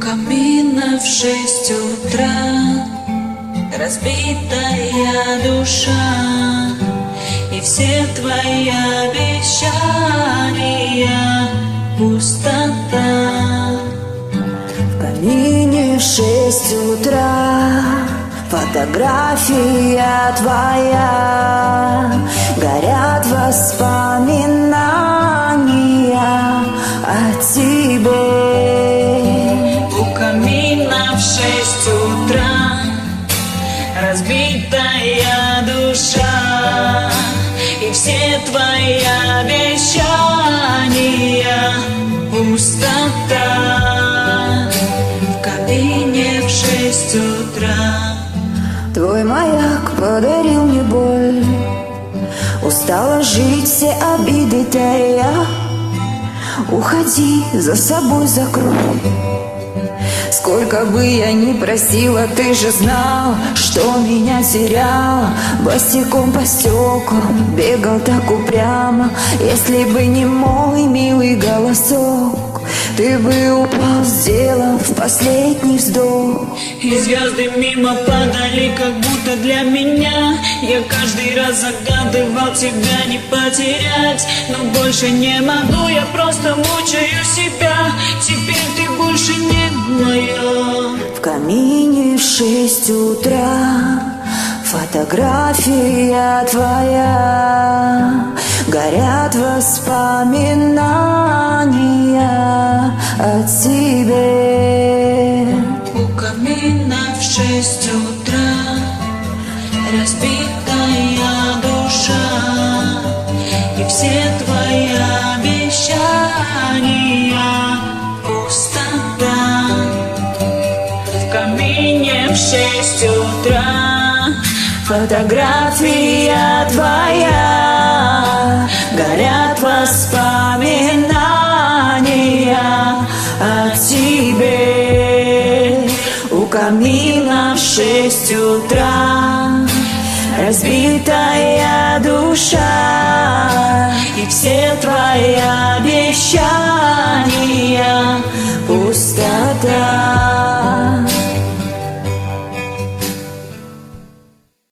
Камина в 6 утра, разбитая душа, и все твои обещания пустота. В камине в 6 утра, фотография твоя, горят воспоминания о тебе. У камина в 6 утра, разбитая душа, и все твои обещания пустота. В камине в 6 утра. Твой маяк подарил мне боль, устала жить, все обиды тая. Уходи, за собой закрой. Сколько бы я ни просила, ты же знал, что меня терял. Босиком по стеклам бегал так упрямо. Если бы не мой милый голосок, ты бы упал, сделав последний вздох. И звезды мимо падали, как будто для меня. Я каждый раз загадывал тебя не потерять, но больше не могу, я просто мучаю себя. Теперь ты больше не моя. В камине в 6 утра, фотография твоя, горят воспоминания о тебе. У камина в 6 утра, разбитая душа, и все твои обещания пустота. В камине в 6 утра, фотография твоя, горят воспоминания о тебе. У камина в 6 утра, разбитая душа, и все твои обещания